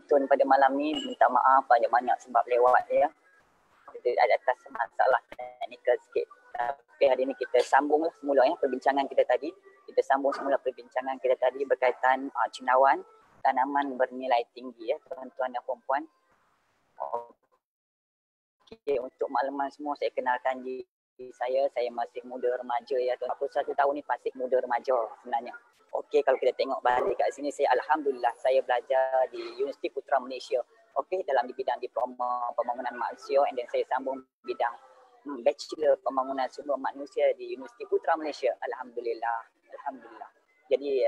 penonton pada malam ni. Minta maaf banyak-banyak sebab lewat ya. Ada atas masalah teknikal sikit. Tapi hari ni kita sambunglah semula ya perbincangan kita tadi. Kita sambung semula perbincangan kita tadi berkaitan cendawan tanaman bernilai tinggi ya tuan-tuan dan puan-puan. Okey, untuk makluman semua saya kenalkan diri saya masih muda remaja ya tuan. 41 tahun ni pasti muda remaja sebenarnya. Okey, kalau kita tengok balik kat sini saya alhamdulillah saya belajar di Universiti Putra Malaysia. Okey, dalam di bidang diploma pembangunan manusia and then saya sambung bidang bachelor pembangunan sumber manusia di Universiti Putra Malaysia. Alhamdulillah. Jadi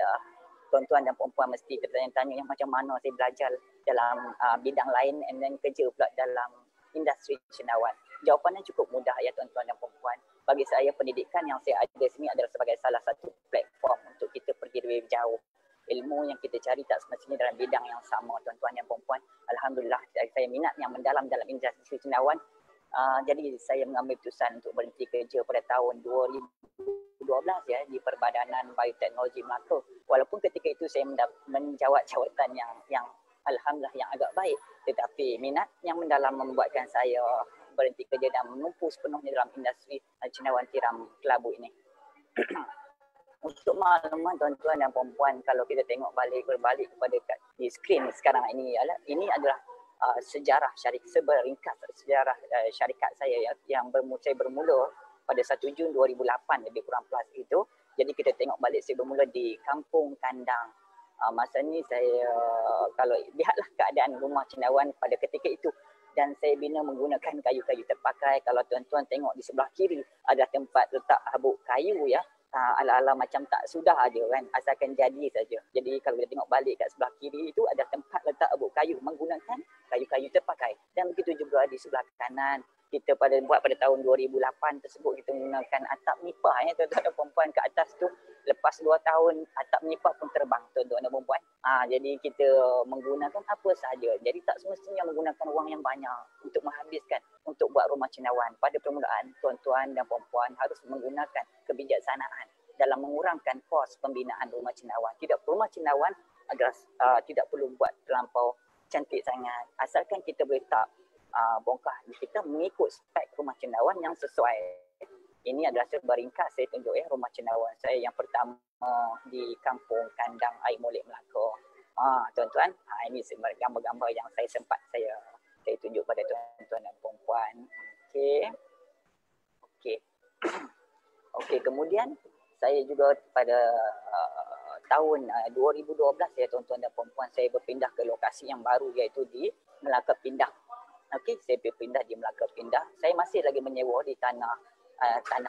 tuan-tuan dan puan-puan mesti tertanya-tanya yang macam mana saya belajar dalam bidang lain and then kerja pula dalam industri cendawan. Jawapannya cukup mudah ya tuan-tuan dan puan-puan. Bagi saya pendidikan yang saya ada sini adalah sebagai salah satu platform untuk kita pergi lebih jauh. Ilmu yang kita cari tak semestinya dalam bidang yang sama tuan-tuan dan puan-puan. Alhamdulillah saya minat yang mendalam dalam industri cendawan. Jadi saya mengambil keputusan untuk berhenti kerja pada tahun 2012 ya di Perbadanan Bioteknologi Melaka. Walaupun ketika itu saya menjawat jawatan yang alhamdulillah yang agak baik, tetapi minat yang mendalam membuatkan saya berhenti kerja dan menumpu sepenuhnya dalam industri cendawan tiram kelabu ini. Untuk makluman tuan-tuan dan puan-puan, kalau kita tengok berbalik kepada di skrin sekarang ini adalah sejarah seberingkas sejarah syarikat saya ya, yang saya bermula pada 1 Jun 2008 lebih kurang plus itu. Jadi kita tengok balik saya bermula di Kampung Kandang. Masa ni saya kalau lihatlah keadaan rumah cendawan pada ketika itu dan saya bina menggunakan kayu-kayu terpakai. Kalau tuan-tuan tengok di sebelah kiri ada tempat letak habuk kayu ya. Ala-ala macam tak sudah aja kan, asalkan jadi saja. Jadi kalau kita tengok balik kat sebelah kiri itu ada tempat letak habuk kayu menggunakan kayu-kayu terpakai. Dan begitu juga di sebelah kanan kita buat pada tahun 2008 tersebut kita menggunakan atap nipah ya tuan-tuan dan puan-puan ke atas tu. Lepas 2 tahun atap nipah pun terbang tuan-tuan dan puan-puan. Jadi kita menggunakan apa sahaja. Jadi tak semestinya menggunakan wang yang banyak untuk menghabiskan untuk buat rumah cendawan. Pada permulaan tuan-tuan dan puan-puan harus menggunakan kebijaksanaan dalam mengurangkan kos pembinaan rumah cendawan. Rumah cendawan adalah tidak perlu buat terlampau cantik sangat. Asalkan kita boleh tak bongkar, kita mengikut spek rumah cendawan yang sesuai. Ini adalah seberingkas saya tunjuk ya rumah cendawan saya yang pertama di Kampung Kandang Air Molek Melaka. Tuan-tuan, ini gambar-gambar yang saya tunjuk pada tuan-tuan dan puan-puan. Okey, kemudian saya juga pada tahun 2012 ya tuan-tuan dan puan-puan saya berpindah ke lokasi yang baru iaitu di Melaka Pindah. Okey, saya berpindah di Melaka Pindah. Saya masih lagi menyewa di tanah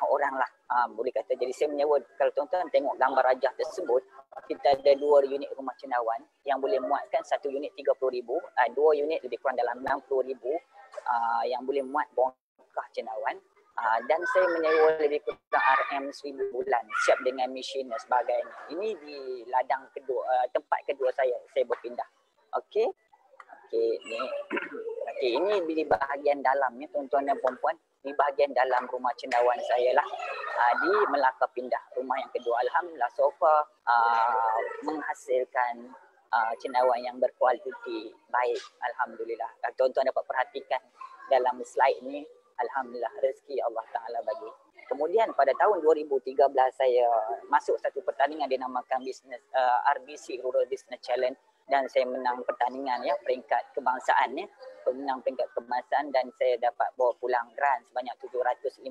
orang lah boleh kata. Jadi saya menyewa, kalau tuan-tuan tengok gambar rajah tersebut, kita ada 2 unit rumah cendawan yang boleh muatkan 1 unit 30,000, 2 unit lebih kurang dalam 60,000 yang boleh muat bongkah cendawan. Dan saya menyewa lebih kurang RM1,000 bulan siap dengan mesin dan sebagainya. Ini di ladang kedua, tempat kedua saya berpindah. Okey, ini di bahagian dalamnya tuan-tuan dan puan-puan. Di bahagian dalam rumah cendawan saya lah di Melaka Pindah, rumah yang kedua. Alhamdulillah so far menghasilkan cendawan yang berkualiti baik. Alhamdulillah. Tuan-tuan dapat perhatikan dalam slide ni, alhamdulillah rezeki Allah Ta'ala bagi. Kemudian pada tahun 2013 saya masuk satu pertandingan dinamakan RBC Rural Business Challenge dan saya menang pertandingan ya, peringkat kebangsaan ya. Menang peringkat kebangsaan dan saya dapat bawa pulang grant sebanyak 750,000.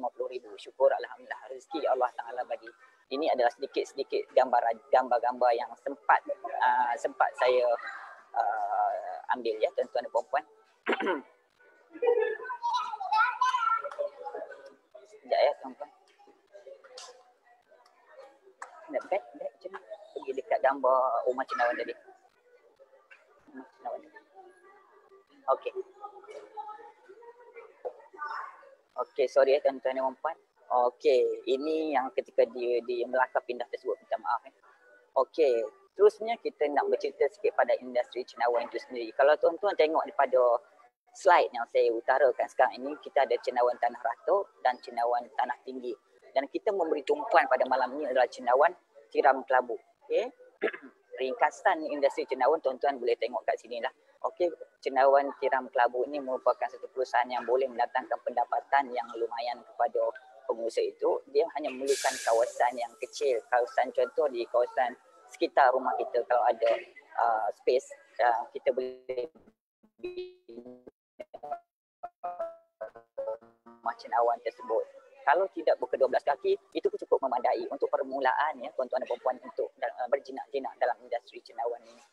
Syukur alhamdulillah rezeki Allah Taala bagi. Ini adalah sedikit-sedikit gambar-gambar yang sempat saya ambil ya tuan-tuan dan puan-puan. Sekejap ya tuan-tuan. Back je nak pergi dekat gambar rumah cendawan tadi. Okey, sorry ya tuan-tuan dan puan-puan. Okey, ini yang ketika di Melaka Pindah tersebut, minta maaf ya. Okey, terusnya kita nak bercerita sikit pada industri cendawan itu sendiri. Kalau tuan-tuan tengok daripada slide yang saya utarakan sekarang ini, kita ada cendawan tanah rata dan cendawan tanah tinggi. Dan kita memberi tumpuan pada malam ini adalah cendawan tiram kelabu. Okey. Ringkasan industri cendawan tuan-tuan boleh tengok kat sini lah. Okey, Cendawan Tiram Kelabu ini merupakan satu perusahaan yang boleh mendatangkan pendapatan yang lumayan kepada pengusaha itu. Dia hanya memerlukan kawasan yang kecil, kawasan contoh di kawasan sekitar rumah kita kalau ada space, kita boleh rumah cendawan tersebut. Kalau tidak berkedua belas kaki, itu pun cukup memadai untuk permulaan ya tuan-tuan dan puan-puan untuk berjinak-jinak dalam industri cendawan ini.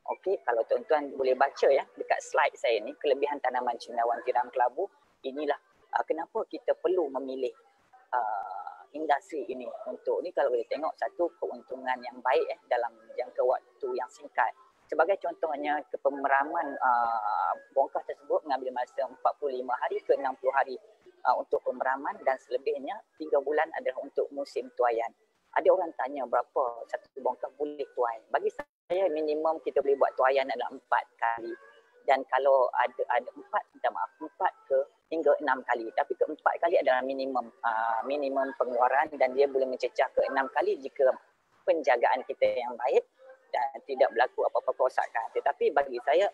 Okey, kalau tuan-tuan boleh baca ya dekat slide saya ni, kelebihan tanaman cendawan tiram kelabu, inilah kenapa kita perlu memilih industri ini untuk ni. Kalau boleh tengok, satu keuntungan yang baik dalam jangka waktu yang singkat. Sebagai contohnya, pemeraman bongkah tersebut mengambil masa 45 hari ke 60 hari untuk pemeraman, dan selebihnya 3 bulan adalah untuk musim tuaian. Ada orang tanya berapa satu bongkah boleh tuai. Bagi saya minimum kita boleh buat tuaian adalah 4 kali. Dan kalau ada 4 ke hingga 6 kali. Tapi ke 4 kali adalah minimum pengeluaran, dan dia boleh mencecah ke 6 kali jika penjagaan kita yang baik dan tidak berlaku apa-apa kerosakan. Tetapi bagi saya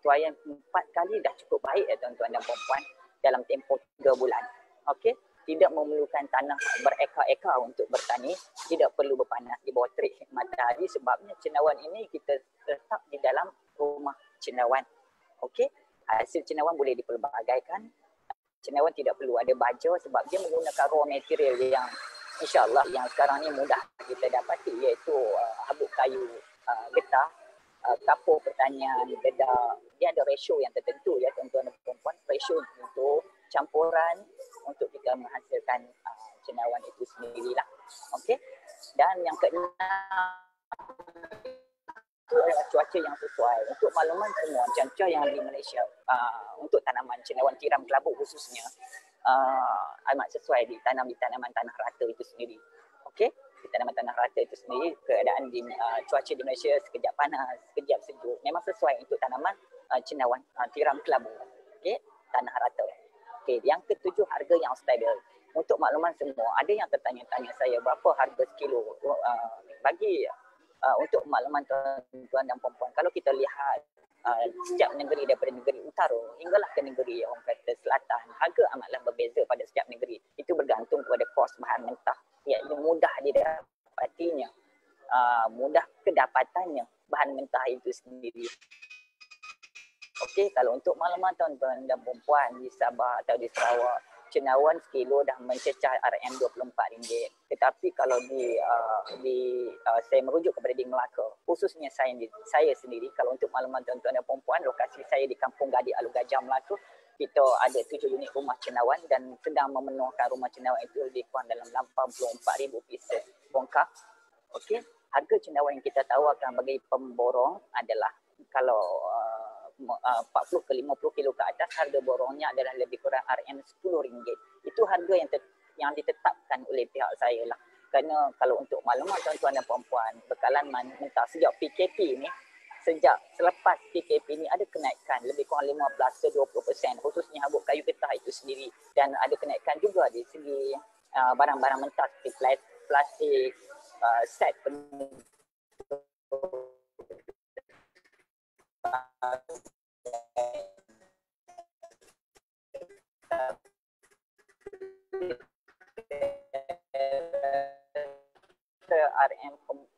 tuaian 4 kali dah cukup baik ya tuan-tuan dan puan-puan dalam tempoh 3 bulan. Okey, tidak memerlukan tanah berekar-ekar untuk bertani, tidak perlu berpanas di bawah terik matahari, sebabnya cendawan ini kita letak di dalam rumah cendawan. Okey, hasil cendawan boleh dipelbagaikan. Cendawan tidak perlu ada baja sebab dia menggunakan raw material yang insya-Allah yang sekarang ni mudah kita dapati, iaitu habuk kayu getah, kapur pertanian, dedak. Dia ada ratio yang tertentu ya tuan-tuan dan puan-puan, ratio untuk campuran untuk kita menghasilkan cendawan itu sendirilah. Okey. Dan yang keenam itu adalah cuaca yang sesuai. Untuk makluman semua, cuaca yang di Malaysia untuk tanaman cendawan tiram kelabu khususnya amat sesuai ditanam di tanaman tanah rata itu sendiri. Okey, di tanaman tanah rata itu sendiri, keadaan di cuaca di Malaysia sekejap panas, sekejap sejuk, memang sesuai untuk tanaman cendawan tiram kelabu. Okey, tanah rata. Okey, yang ketujuh, harga yang stabil. Untuk makluman semua, ada yang tertanya-tanya saya berapa harga sekilo. Bagi untuk makluman tuan-tuan dan puan-puan, kalau kita lihat setiap negeri daripada negeri utara hinggalah ke negeri orang kata selatan, harga amatlah berbeza pada setiap negeri. Itu bergantung kepada kos bahan mentah, iaitu mudah didapatinya, mudah kedapatannya bahan mentah itu sendiri. Okey, kalau untuk makluman tuan-tuan dan puan-puan di Sabah atau di Sarawak, cendawan sekilo dah mencecah RM24. Tetapi kalau saya merujuk kepada di Melaka, khususnya saya sendiri, kalau untuk makluman tuan-tuan dan puan-puan, lokasi saya di Kampung Gadik Alu Gajah, Melaka, kita ada 7 unit rumah cendawan dan sedang memenuhkan rumah cendawan itu lebih kurang dalam 84,000 pieces bongkah. Okey, harga cendawan yang kita tawarkan bagi pemborong adalah kalau 40 ke 50 kilo ke atas, harga borongnya adalah lebih kurang RM10. Itu harga yang ditetapkan oleh pihak saya lah. Kerana kalau untuk maklumat tuan-tuan dan puan-puan, bekalan mentah sejak PKP ni, selepas PKP ni ada kenaikan lebih kurang 15 ke 20%, khususnya habuk kayu getah itu sendiri. Dan ada kenaikan juga di segi barang-barang mentah seperti plastik, set RM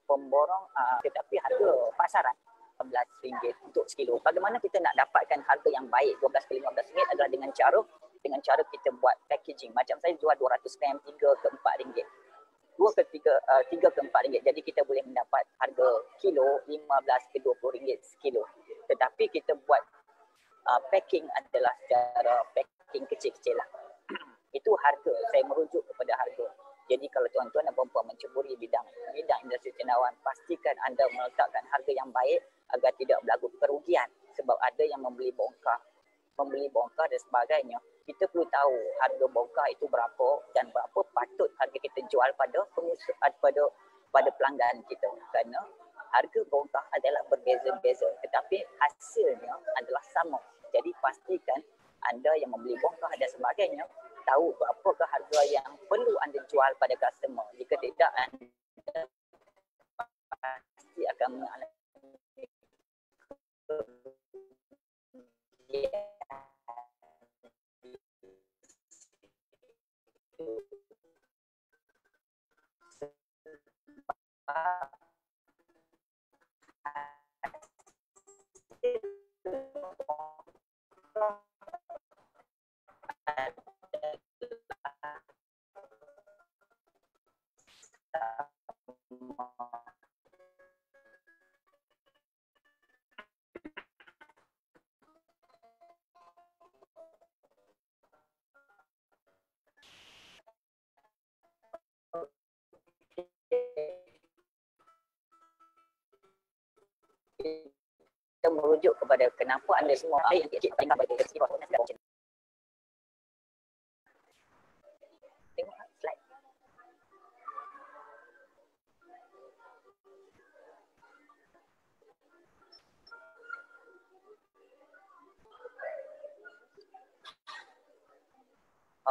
pemborong, tetapi harga pasaran RM14 untuk sekilo. Bagaimana kita nak dapatkan harga yang baik RM12 ke RM15 adalah dengan cara kita buat packaging. Macam saya jual 200 gram RM3 ke RM4. 2 ke 3 ke RM4. Jadi kita boleh mendapat harga kilo RM15 ke RM20 sekilo. Tetapi kita buat packing adalah secara packing kecil-kecil lah. Itu harga, saya merujuk kepada harga. Jadi kalau tuan-tuan dan puan-puan menceburi bidang industri cendawan, pastikan anda meletakkan harga yang baik agar tidak berlaku kerugian. Sebab ada yang membeli bongkah dan sebagainya. Kita perlu tahu harga bongkah itu berapa dan berapa patut harga kita jual pada pada pelanggan kita. Kerana harga bongkah adalah berbeza-beza, tetapi hasilnya adalah sama. Jadi pastikan anda yang membeli bongkah dan sebagainya tahu berapakah harga yang perlu anda jual pada customer. Jika tidak, anda pasti akan mengalami kita merujuk kepada kenapa anda semua yang kita tengah bagi kesimpulan. Tengok slide.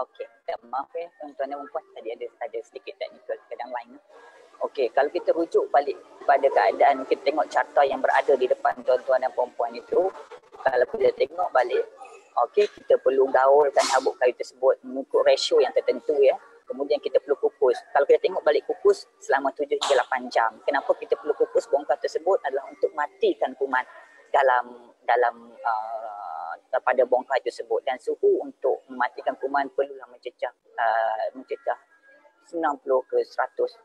Okey, maaf tuan-tuan dan puan, tadi ada sedikit technical kadang lain. Okey, kalau kita rujuk balik pada keadaan kita tengok carta yang berada di depan tuan-tuan dan puan-puan itu, kalau kita tengok balik, okey, kita perlu gaulkan habuk kayu tersebut mengikut ratio yang tertentu ya. Kemudian kita perlu kukus. Kalau kita tengok balik kukus selama 7 hingga 8 jam. Kenapa kita perlu kukus bongkar tersebut adalah untuk matikan kuman pada bongkar tersebut, dan suhu untuk mematikan kuman perlulah mencecah 90 ke 100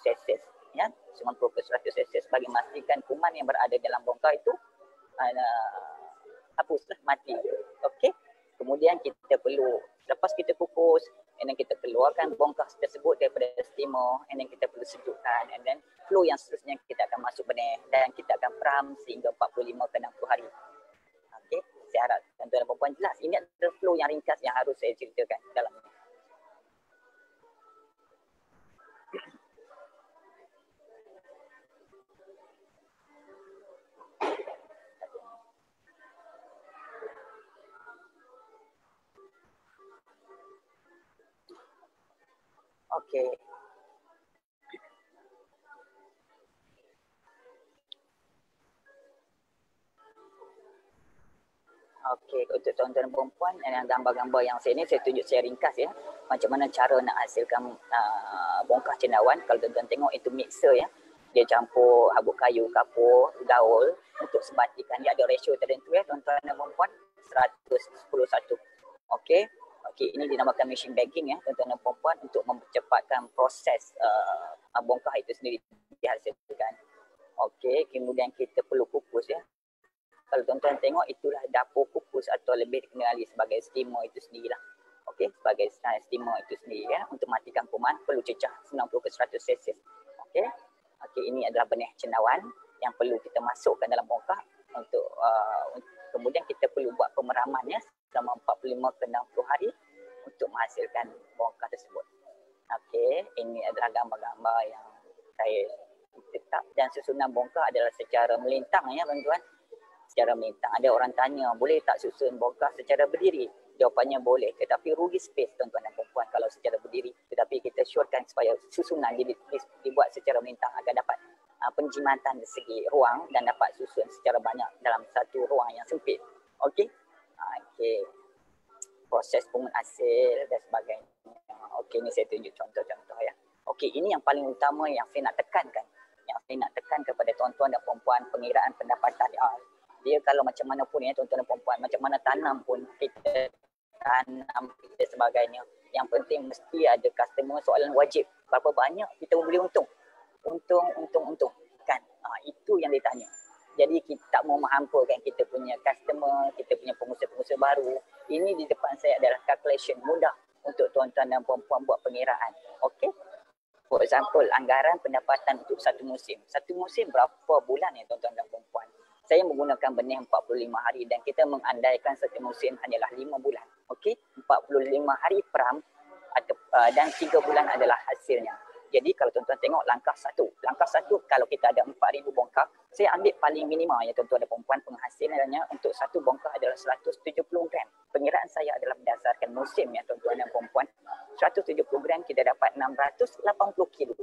Celsius ya, 90 ke 100 Celsius bagi memastikan kuman yang berada dalam bongkar itu hapuslah, mati. Okey. Kemudian kita perlu, lepas kita kukus, and then kita keluarkan bongkar tersebut daripada steamer, and then kita perlu sejukkan, and then flow yang seterusnya kita akan masuk benih dan kita akan peram sehingga 45 ke 60 hari. Okey, saya harap tuan-tuan dan puan-puan jelas. Ini adalah flow yang ringkas yang harus saya ceritakan dalam ini. Okey. Okey, untuk tuan-tuan dan puan-puan, gambar-gambar yang saya ni saya tunjuk secara ringkas ya. Macam mana cara nak hasilkan bongkar cendawan. Kalau tuan-tuan tengok itu mixer ya. Dia campur habuk kayu, kapur, gaul untuk sebatikan. Dia ada ratio tertentu ya tuan-tuan dan puan-puan. 100:1. Okey. Okey, ini dinamakan machine bagging ya tuan-tuan dan puan-puan untuk mempercepatkan proses bongkar itu sendiri dihasilkan. Okey, kemudian kita perlu kukus ya. Kalau tuan-tuan tengok, itulah dapur kukus atau lebih dikenali sebagai steamer itu sendirilah. Okey, sebagai steamer itu sendiri ya, untuk matikan kuman perlu cecah 90 ke 100 Celsius. Okey. Okey, ini adalah benih cendawan yang perlu kita masukkan dalam bongkar untuk kemudian kita perlu buat pemeraman ya selama 45 ke 60 hari untuk menghasilkan bongkar tersebut. Okey, ini adalah gambar-gambar yang saya letak, dan susunan bongkar adalah secara melintang ya tuan-tuan. Secara melintang. Ada orang tanya, boleh tak susun bongkar secara berdiri? Jawapannya boleh, tetapi rugi space tuan-tuan dan puan-puan kalau secara berdiri. Tetapi kita syorkan supaya susunan dibuat secara melintang agar dapat penjimatan dari segi ruang dan dapat susun secara banyak dalam satu ruang yang sempit. Okey? Okey. Proses penghasil dan sebagainya. Okey, ni saya tunjuk contoh-contoh ya. Okey, ini yang paling utama yang saya nak tekankan. Yang saya nak tekan kepada tuan-tuan dan puan-puan, pengiraan pendapatan. Dia kalau macam mana pun ya tuan-tuan dan puan-puan, macam mana tanam pun kita tanam kita sebagainya, yang penting mesti ada customer. Soalan wajib, berapa banyak kita boleh untung kan, itu yang ditanya. Jadi kita tak mau menghampakan kita punya customer, kita punya pengusaha-pengusaha baru. Ini di depan saya adalah calculation mudah untuk tuan-tuan dan puan-puan buat pengiraan. Okey, for example, anggaran pendapatan untuk satu musim berapa bulan ya tuan-tuan dan puan-puan. Saya menggunakan benih 45 hari dan kita mengandaikan satu musim hanyalah 5 bulan. Okey, 45 hari peram dan 3 bulan adalah hasilnya. Jadi kalau tuan-tuan tengok langkah satu kalau kita ada 4,000 bongkar, saya ambil paling minima ya tuan-tuan dan puan-puan, penghasilannya untuk satu bongkar adalah 170 gram. Pengiraan saya adalah berdasarkan musim ya tuan-tuan dan puan-puan. 170 gram kita dapat 680 kilo.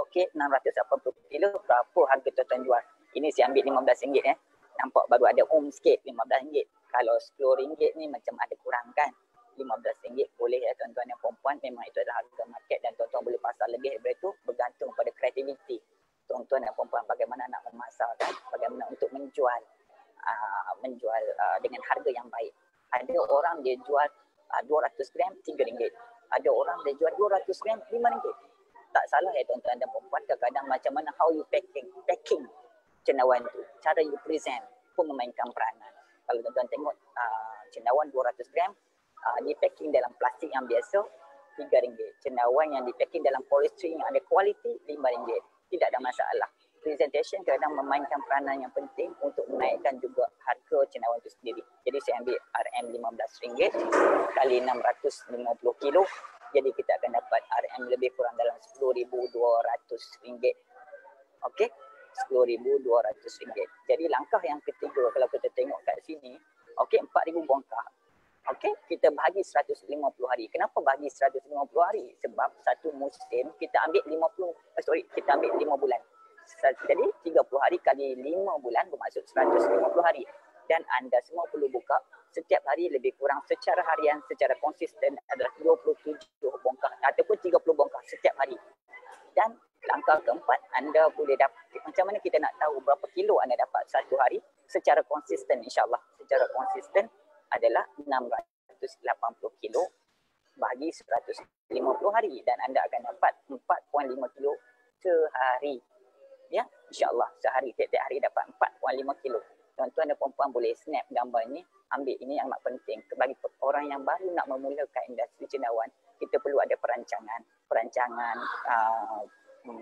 Okey, 680 kilo, berapa harga tuan-tuan jual? Ini saya ambil RM15 ya. Nampak baru ada sikit RM15. Kalau RM10 ni macam ada kurang kan. RM15 boleh ya tuan-tuan dan puan-puan. Memang itu adalah harga market dan tuan-tuan boleh pasar lebih daripada itu bergantung pada kreativiti tuan-tuan dan puan-puan, bagaimana nak memasarkan, bagaimana untuk menjual dengan harga yang baik. Ada orang dia jual 200 gram RM3. Ada orang dia jual 200 gram RM5. Tak salah ya tuan-tuan dan puan-puan, kadang-kadang macam mana how you packing cendawan tu, cara you present pun memainkan peranan. Kalau tuan-tuan tengok cendawan 200 gram di packing dalam plastik yang biasa RM3. Cendawan yang di packing dalam polystyrene yang ada kualiti RM5. Tidak ada masalah. presentation kadang memainkan peranan yang penting untuk menaikkan juga harga cendawan itu sendiri. Jadi saya ambil RM15 kali 650 kilo. Jadi kita akan dapat RM lebih kurang dalam RM10,200. Okey, RM10,200. Jadi langkah yang ketiga kalau kita tengok kat sini, okey 4,000 bongkah. Okey, kita bahagi 150 hari. Kenapa bahagi 150 hari? Sebab satu musim kita ambil 5 bulan. Jadi 30 hari kali 5 bulan bermaksud 150 hari. Dan anda semua perlu buka setiap hari lebih kurang secara harian, secara konsisten adalah 27 bongkah ataupun 30 bongkah setiap hari. Dan langkah keempat, anda boleh dapat, macam mana kita nak tahu berapa kilo anda dapat satu hari secara konsisten, insyaAllah. Secara konsisten adalah 680 kilo bagi 150 hari dan anda akan dapat 4.5 kilo sehari. Ya, insyaAllah sehari, tiap-tiap hari dapat 4.5 kilo. Tuan-tuan dan perempuan boleh snap gambar ini, ambil ini yang amat penting. Bagi orang yang baru nak memulakan industri cendawan, kita perlu ada perancangan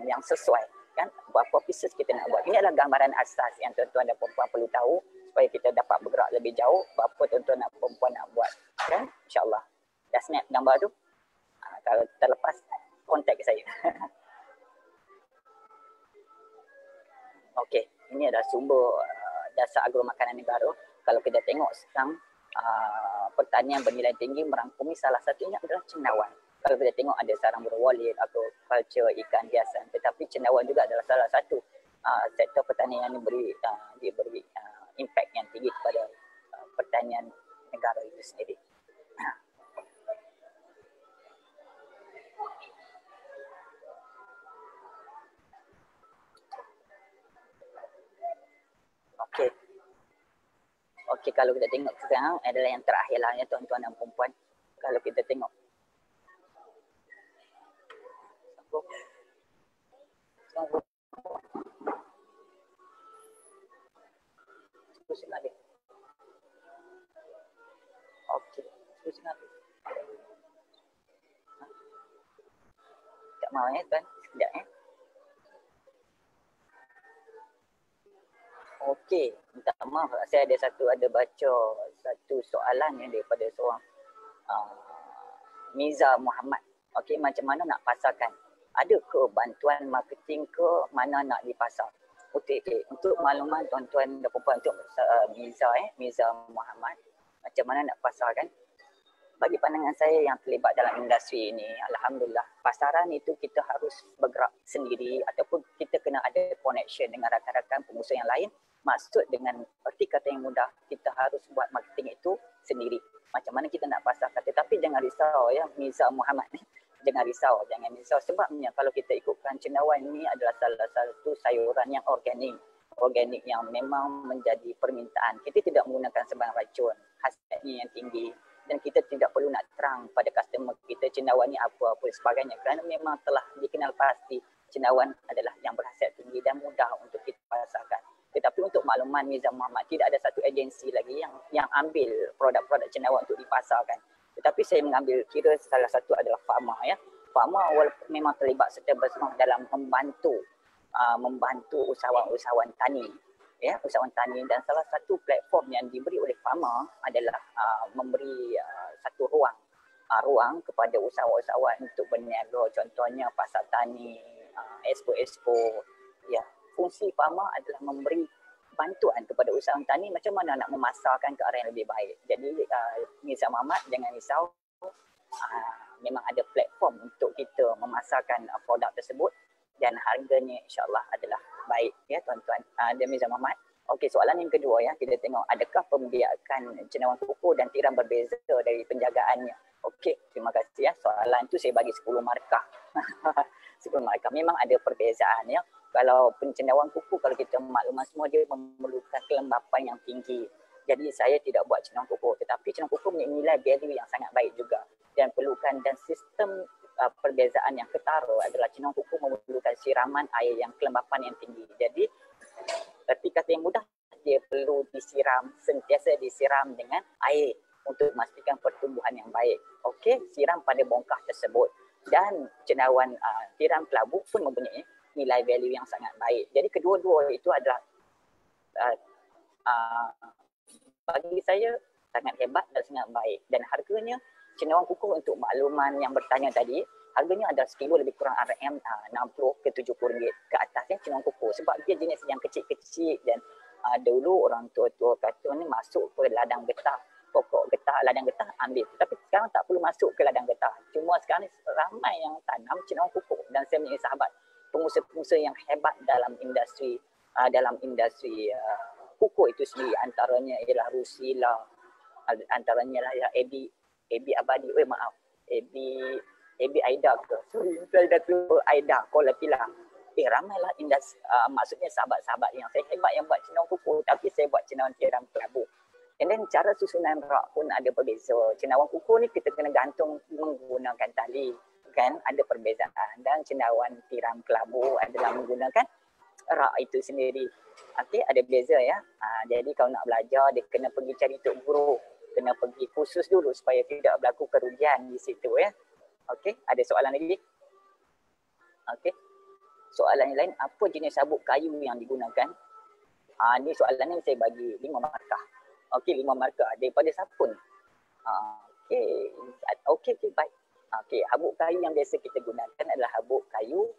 yang sesuai. Kan? Berapa pieces kita nak buat. Ini adalah gambaran asas yang tuan-tuan dan perempuan perlu tahu supaya kita dapat bergerak lebih jauh berapa tuan-tuan dan perempuan nak buat. Kan? InsyaAllah. Dah snap gambar tu? Kalau terlepas, kontak saya. Okey, ini adalah sumber dasar agromakanan negara. Kalau kita tengok sekarang, pertanian bernilai tinggi merangkumi salah satunya adalah cendawan. Kalau kita tengok ada sarang burung walet, aquaculture, ikan hiasan, tetapi cendawan juga adalah salah satu sektor pertanian yang diberi impact yang tinggi kepada pertanian negara itu sendiri. Okey. Okey, kalau kita tengok sekarang adalah yang terakhir lah ya tuan-tuan dan perempuan. Kalau kita tengok. Teruskan lagi. Okey, teruskan lagi. Tak mahu tuan. Sekejap Okey, minta maaf. Saya ada baca satu soalan yang daripada seorang Miza Muhammad. Okey, macam mana nak pasarkan? Ada ke bantuan marketing ke mana nak dipasar? Okey. Untuk makluman tuan-tuan dan puan untuk Miza Muhammad, macam mana nak pasarkan? Bagi pandangan saya yang terlibat dalam industri ini, alhamdulillah, pasaran itu kita harus bergerak sendiri ataupun kita kena ada connection dengan rakan-rakan pengusaha yang lain. Maksud dengan erti kata yang mudah, kita harus buat marketing itu sendiri. Macam mana kita nak pasarkan, tetapi jangan risau ya Miza Muhammad ni. Jangan risau sebabnya kalau kita ikutkan cendawan ini adalah salah satu sayuran yang organik yang memang menjadi permintaan. Kita tidak menggunakan sebarang racun, khasiatnya yang tinggi dan kita tidak perlu nak terang pada customer kita cendawan ni apa sebagainya kerana memang telah dikenal pasti cendawan adalah yang berkhasiat tinggi dan mudah untuk kita pasarkan. Tetapi untuk makluman Miza Muhammad, tidak ada satu agensi lagi yang ambil produk-produk cendawan untuk dipasarkan. Tetapi saya mengambil kira salah satu adalah Pharma ya. Pharma walaupun memang terlibat serta bersama dalam membantu usahawan-usahawan tani. Ya, usahawan tani dan salah satu platform yang diberi oleh Pharma adalah memberi satu ruang kepada usahawan-usahawan untuk berniaga, contohnya pasar tani, expo. Ya, fungsi Pharma adalah memberi bantuan kepada usahawan tani macam mana nak memasarkan ke arah yang lebih baik. Jadi Miza Muhammad jangan risau, memang ada platform untuk kita memasarkan produk tersebut dan harganya insyaAllah adalah baik ya tuan-tuan. Miza Muhammad. Okey, soalan yang kedua ya, kita tengok adakah pembiakan cendawan kukuh dan tiram berbeza dari penjagaannya? Okey, terima kasih ya. Soalan tu saya bagi 10 markah. 10 markah. Memang ada perbezaan ya. Kalau pencendawan kukuh, kalau kita makluman semua, dia memerlukan kelembapan yang tinggi. Jadi saya tidak buat cendawan kukuh, tetapi cendawan kukuh punya nilai value yang sangat baik juga dan perlukan dan sistem perbezaan yang ketara adalah cendawan kukuh memerlukan siraman air yang kelembapan yang tinggi. Jadi erti kata yang mudah, dia perlu sentiasa disiram dengan air untuk memastikan pertumbuhan yang baik. Okey, siram pada bongkah tersebut. Dan cendawan tiram kelabu pun mempunyai nilai value yang sangat baik. Jadi kedua-dua itu adalah bagi saya sangat hebat dan sangat baik. Dan harganya cendawan kukuh untuk makluman yang bertanya tadi, harganya ada sekilo lebih kurang RM60 ke RM70 ke atasnya cendawan kukuh. Sebab dia jenis yang kecil-kecil dan dulu orang tua-tua kata ni masuk ke ladang getah, pokok getah, ladang getah ambil. Tapi sekarang tak perlu masuk ke ladang getah. Cuma sekarang ni ramai yang tanam cendawan kukuh dan saya mempunyai sahabat pengusaha-pengusaha yang hebat dalam industri kukuh itu sendiri. Antaranya ialah Rusila, antaranya lah ya Ebi Abadi, Ebi Aida ke? Sorry, saya dah tu Aida, Kuala Pilah. Ramailah maksudnya sahabat-sahabat yang saya hebat yang buat cendawan kukuh, tapi saya buat cendawan tiram kelabu. And then cara susunan rak pun ada berbeza. Cendawan kukuh ni kita kena gantung menggunakan tali, kan? Ada perbezaan. Dan cendawan tiram kelabu adalah menggunakan rak itu sendiri. Okey, ada beza ya. Jadi kalau nak belajar, dia kena pergi cari tok guru, kena pergi kursus dulu supaya tidak berlaku kerugian di situ ya. Okey, ada soalan lagi? Okey. Soalan yang lain, apa jenis sabuk kayu yang digunakan? Ni soalan ni saya bagi 5 markah. Okey, 5 markah daripada Sapun. Okey, baik. Okey, habuk kayu yang biasa kita gunakan adalah habuk kayu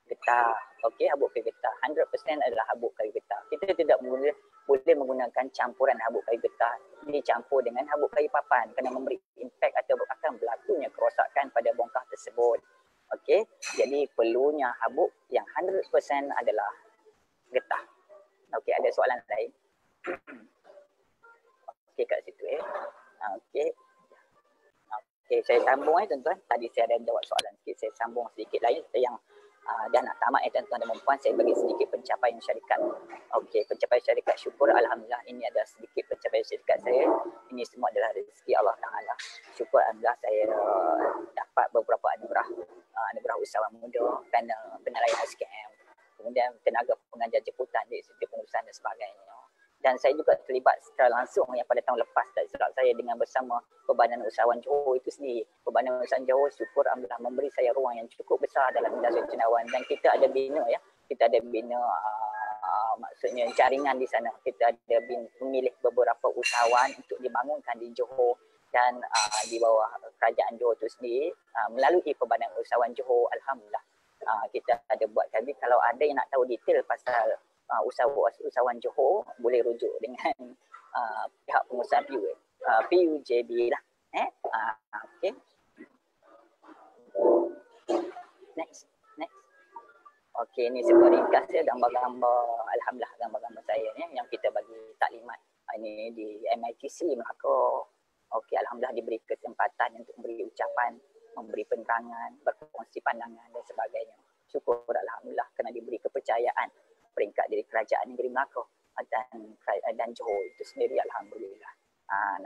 getah. Okey, habuk kayu getah. 100% adalah habuk kayu getah. Kita tidak boleh menggunakan campuran habuk kayu getah dicampur dengan habuk kayu papan kerana memberi impak atau akan berlakunya kerosakan pada bongkah tersebut. Okey, jadi perlunya habuk yang 100% adalah getah. Okey, ada soalan lain? Okey, kat situ Okey. Okey, saya sambung tuan-tuan. Tadi saya ada jawab soalan sikit, saya sambung sedikit lain yang dah nak tamat tuan-tuan dan puan-puan. Saya bagi sedikit pencapaian syarikat. Okey, pencapaian syarikat, syukur alhamdulillah ini ada sedikit pencapaian syarikat saya. Ini semua adalah rezeki Allah Taala. Syukur alhamdulillah saya dapat beberapa anugerah usahawan muda, panel penilaian SKM, kemudian tenaga pengajar jemputan di Institut Pengurusan dan sebagainya. Dan saya juga terlibat secara langsung yang pada tahun lepas tak silap saya dengan bersama Perbanan Usahawan Johor itu sendiri. Perbanan Usahawan Johor syukur alhamdulillah memberi saya ruang yang cukup besar dalam industri cendawan, dan kita ada bina kita ada bina maksudnya jaringan di sana. Kita ada memilih beberapa usahawan untuk dibangunkan di Johor dan di bawah kerajaan Johor itu sendiri melalui Perbanan Usahawan Johor. Alhamdulillah kita ada buat kami. Kalau ada yang nak tahu detail pasal usahawan Johor, boleh rujuk dengan pihak pengusaha PUJB lah. Okay. Next. Okay, ini sebuah ringkas gambar-gambar, alhamdulillah gambar-gambar saya yang kita bagi taklimat ini di MITC Melaka. Okay, alhamdulillah diberi kesempatan untuk memberi ucapan, memberi penerangan, berkongsi pandangan dan sebagainya. Syukur alhamdulillah kerana diberi kepercayaan peringkat dari kerajaan negeri Melaka dan Johor itu sendiri. Alhamdulillah.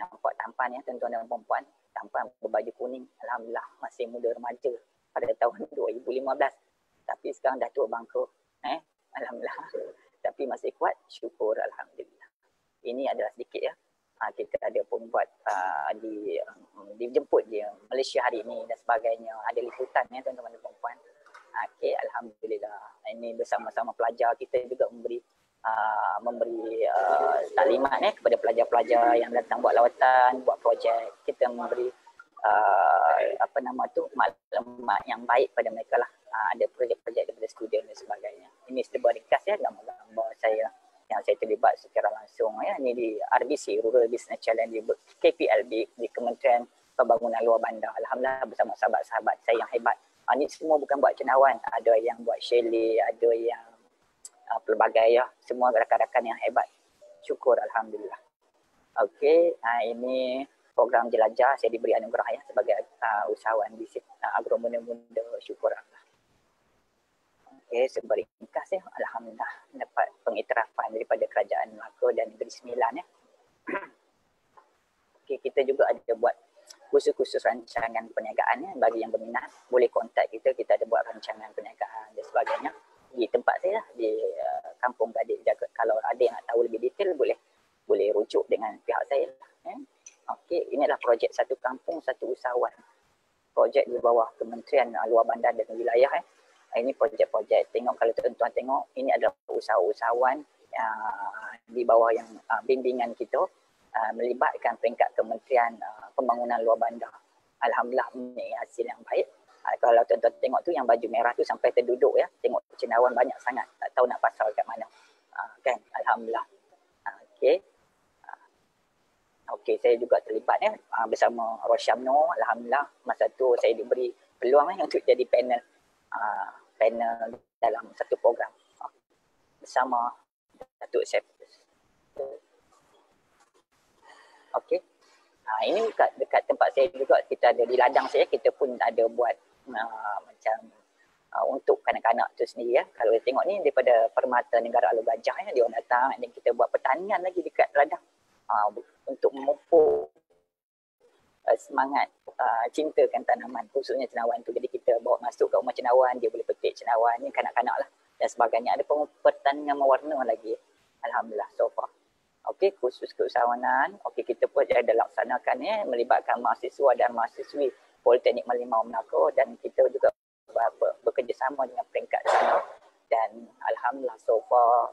Nampak tampan tuan-tuan dan puan-puan, tampan berbaju kuning. Alhamdulillah masih muda remaja pada tahun 2015. Tapi sekarang dah tua bangka. Alhamdulillah. Tapi masih kuat. Syukur alhamdulillah. Ini adalah sedikit kita ada pun buat dijemput di Malaysia hari ini dan sebagainya. Ada liputan tuan-tuan dan puan-puan. Okay, alhamdulillah. Ini bersama-sama pelajar kita juga memberi taklimat kepada pelajar-pelajar yang datang buat lawatan, buat projek. Kita memberi maklumat yang baik pada mereka lah. Ada projek-projek daripada student dan sebagainya. Ini sebuah ringkas gambar-gambar saya yang saya terlibat secara langsung Ini di RBC, Rural Business Challenge, di KPLB, di Kementerian Pembangunan Luar Bandar. Alhamdulillah bersama sahabat-sahabat saya yang hebat. Ini semua bukan buat cendawan, ada yang buat chalet, ada yang pelbagai semua rakan-rakan yang hebat. Syukur alhamdulillah. Okey, ini program jelajah, saya diberi anugerah sebagai usahawan di Agromuna Muda. Syukur Allah. Okey, sebagai ringkas alhamdulillah dapat pengiktirafan daripada Kerajaan Melaka dan Negeri Sembilan Okey, kita juga ada buat khusus-khusus rancangan perniagaan bagi yang berminat boleh kontak kita. Kita ada buat rancangan perniagaan dan sebagainya di tempat saya di Kampung Gadik Jagat. Kalau ada yang nak tahu lebih detail boleh rujuk dengan pihak saya. Okey, ini adalah projek Satu Kampung Satu Usahawan. Projek di bawah Kementerian Luar Bandar dan Wilayah Ini projek-projek. Tengok kalau tuan-tuan tengok, ini adalah usahawan di bawah yang bimbingan kita melibatkan peringkat Kementerian Pembangunan Luar Bandar. Alhamdulillah ini hasil yang baik. Kalau tuan-tuan tengok tu yang baju merah tu sampai terduduk ya. Tengok cendawan banyak sangat. Tak tahu nak pasal kat mana. Kan? Alhamdulillah. Okey. Okey, saya juga terlibat bersama Rosyamno. Alhamdulillah masa tu saya diberi peluang untuk jadi panel dalam satu program bersama Datuk Septus. Okey. Ini dekat tempat saya juga, kita ada di ladang saya, kita pun ada buat macam untuk kanak-kanak tu sendiri ya. Kalau tengok ni daripada Permata Negara Alor Gajah ya, dia orang datang dan kita buat pertanian lagi dekat ladang untuk memupuk semangat cintakan tanaman, khususnya cendawan tu. Jadi kita bawa masuk ke rumah cendawan, dia boleh petik cendawan ni kanak-kanak lah dan sebagainya. Ada pertanian mewarna lagi. Alhamdulillah so far. Okey, khusus keusahawanan. Okey, kita pun ada laksanakan melibatkan mahasiswa dan mahasiswi Politeknik Merlimau Melaka, dan kita juga bekerjasama dengan peringkat sana. Dan alhamdulillah so far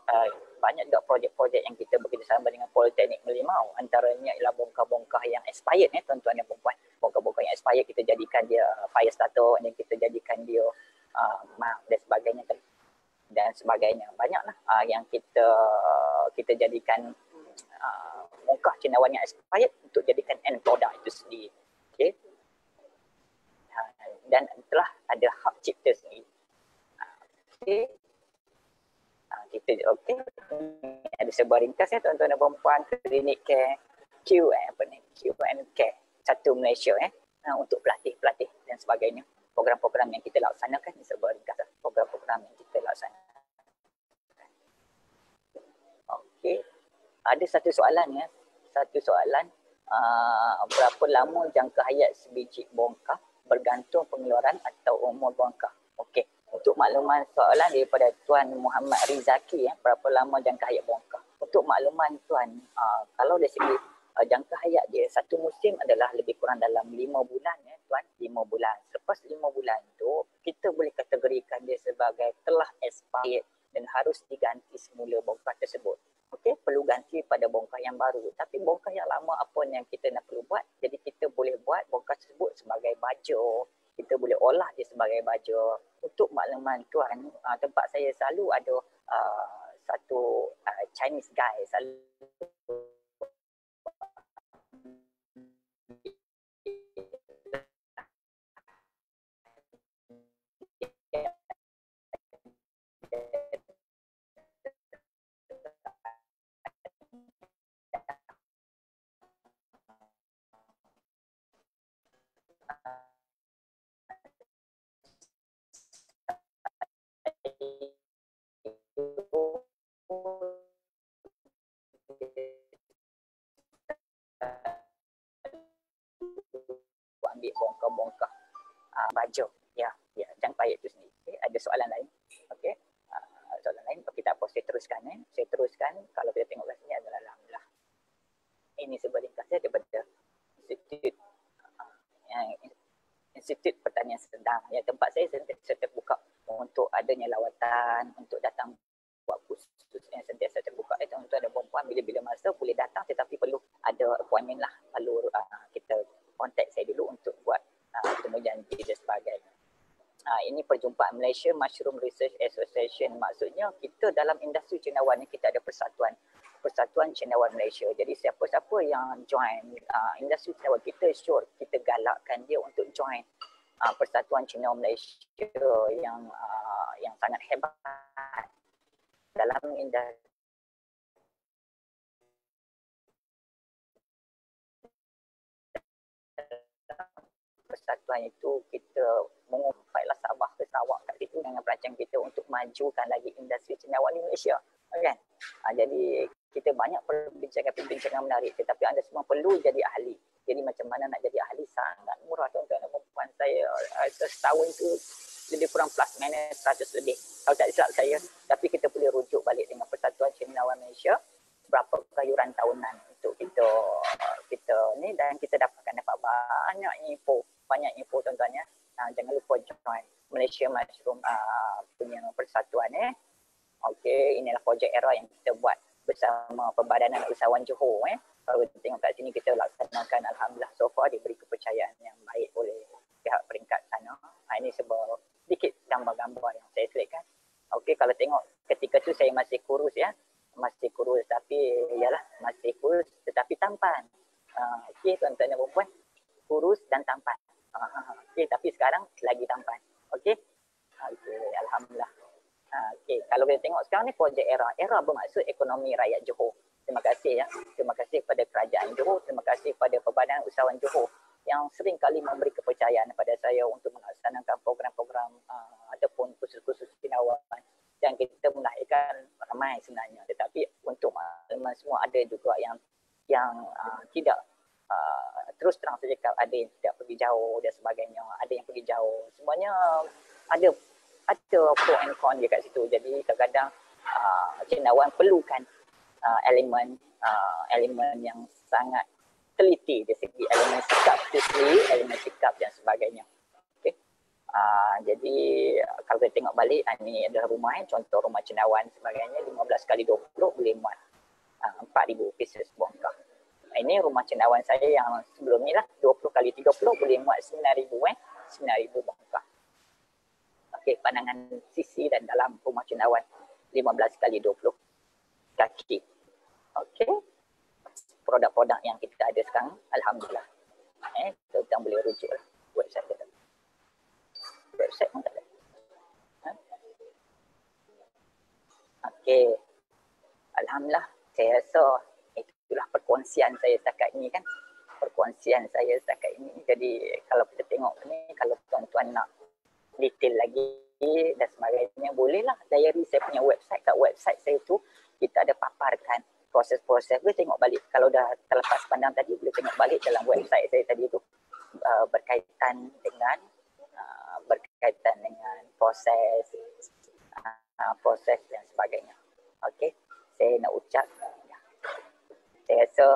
banyak juga projek-projek yang kita bekerjasama dengan Politeknik Merlimau. Antaranya ialah bongkar-bongkar yang expired tuan-tuan dan puan-puan. Bongkar-bongkar yang expired kita jadikan dia fire starter dan kita jadikan dia dan sebagainya dan sebagainya. Banyaklah yang kita jadikan bongkar cendawan yang expired untuk jadikan end product itu sendiri. Okey. Dan telah ada hak cipta sendiri. Okey. Kita okey. Ada sebuah ringkas tuan-tuan dan puan-puan, klinik care Q&K satu Malaysia untuk pelatih-pelatih dan sebagainya. Program-program yang kita laksanakan ni sebuah ringkas program-program yang kita laksanakan. Okey. Ada satu soalan berapa lama jangka hayat sebiji bongkar bergantung pengeluaran atau umur bongkar. Okey, untuk makluman soalan daripada Tuan Muhammad Rizaki berapa lama jangka hayat bongkar. Untuk makluman Tuan, kalau dari segi jangka hayat dia, satu musim adalah lebih kurang dalam 5 bulan Tuan, 5 bulan. Selepas 5 bulan tu kita boleh kategorikan dia sebagai telah expired dan harus diganti semula bongkar tersebut. Okey, perlu ganti pada bongkar yang baru. Tapi bongkar yang lama apa yang kita nak perlu buat, jadi kita boleh buat bongkar tersebut sebagai baju. Kita boleh olah dia sebagai baju. Untuk makluman Tuan, tempat saya selalu ada satu Chinese guy selalu ambil bongkar-bongkar baju jangka hayat itu sendiri. Okay. Ada soalan lain? Okey. Soalan lain, kita apa saya teruskan Saya teruskan. Kalau kita tengok kat sini adalah alhamdulillah. Ini sebuah ringkasnya daripada Institut Pertanian Sedang. Tempat saya terbuka untuk adanya lawatan, untuk datang buat khusus yang sentiasa terbuka. Tuan-tuan dan puan-puan bila-bila masa boleh datang, tetapi perlu ada appointment lah. Perlu kita kontak saya dulu untuk buat temu janji dan sebagainya. Ini perjumpaan Malaysia Mushroom Research Association. Maksudnya kita dalam industri cendawan ni kita ada Persatuan Cendawan Malaysia. Jadi siapa-siapa yang join industri cendawan kita, sure kita galakkan dia untuk join Persatuan Cendawan Malaysia yang sangat hebat dalam industri persatuan itu. Kita mengumpailah Sabah ke Sarawak kat situ dengan perancang kita untuk majukan lagi industri cendawan di Malaysia. Kan? Jadi kita banyak perbincangan menarik, tetapi anda semua perlu jadi ahli. Jadi macam mana nak jadi ahli, sangat murah tuan-tuan dan puan-puan. Saya setahun tu lebih kurang plus minus 100 lebih kalau tak silap saya. Tapi kita boleh rujuk balik dengan Persatuan Cendawan Malaysia berapa kayuran tahunan untuk kita ni, dan kita dapat banyak info tuan-tuan ya. Jangan lupa join Malaysia Mushroom punya persatuan. Okey, inilah projek ERA yang kita buat bersama Pembadanan Usahawan Johor. Kalau kita tengok kat sini kita laksanakan, alhamdulillah so far diberi kepercayaan yang baik oleh pihak peringkat sana. Ini sedikit gambar-gambar yang saya selitkan. Okey, kalau tengok ketika tu saya masih kurus masih kurus tapi masih kurus tetapi tampan. Okey tuan-tuan dan puan-puan, kurus dan tampan. Okey, tapi sekarang lagi tampan. Okey. Okey, alhamdulillah. Okey, kalau kita tengok sekarang ni projek ERA. ERA bermaksud ekonomi rakyat Johor. Terima kasih Terima kasih kepada kerajaan Johor, terima kasih kepada Pembadanan Usahawan Johor yang sering kali memberi kepercayaan kepada saya untuk melaksanakan program-program ataupun kursus-kursus kinawan, dan kita melahirkan ramai sebenarnya. Tetapi untuk makluman semua, ada juga yang tidak terus terang saja, ada yang tidak pergi jauh dan sebagainya, ada yang pergi jauh. Semuanya ada pro and con dia kat situ. Jadi kadang-kadang cendawan perlukan elemen yang sangat teliti dari segi elemen sikap elemen sikap dan sebagainya. Okay. Jadi kalau kita tengok balik, ini adalah rumah, contoh rumah cendawan sebagainya, 15 kali 20 boleh muat 4,000 pieces bongkar. Ini rumah cendawan saya yang sebelum ni 20 kali 30 boleh muat 9,000 9,000 bongkar. Okey, pandangan sisi dan dalam rumah cendawan 15 kali 20 kaki. Okey. Produk-produk yang kita ada sekarang, alhamdulillah. Kita boleh rujuk website kita. Website pun tak ada. Okey. Alhamdulillah, saya rasa itulah perkongsian saya setakat ini kan. Perkongsian saya setakat ini. Jadi kalau kita tengok ni, kalau tuan-tuan nak detail lagi dan sebagainya, bolehlah diary saya punya website. Kat website saya tu kita ada paparkan proses-proses. Boleh tengok balik. Kalau dah terlepas pandang tadi, boleh tengok balik dalam website saya tadi tu berkaitan dengan proses dan sebagainya. Okey, saya nak ucap, saya rasa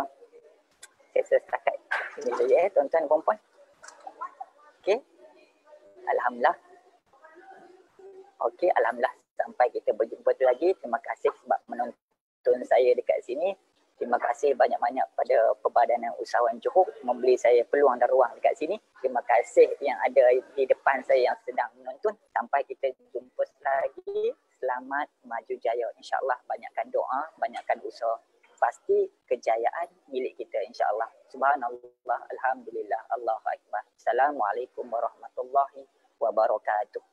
setakat sini saja tuan-tuan dan puan-puan. Okey, alhamdulillah. Okey, alhamdulillah sampai kita berjumpa lagi. Terima kasih sebab menonton saya dekat sini. Terima kasih banyak-banyak pada Pembadanan Usahawan Johor memberi saya peluang dan ruang dekat sini. Terima kasih yang ada di depan saya yang sedang menonton. Sampai kita jumpa lagi. Selamat maju jaya. InsyaAllah banyakkan doa, banyakkan usaha. Pasti kejayaan milik kita insyaAllah. Subhanallah, alhamdulillah, Allahu Akbar. Assalamualaikum warahmatullahi wabarakatuh.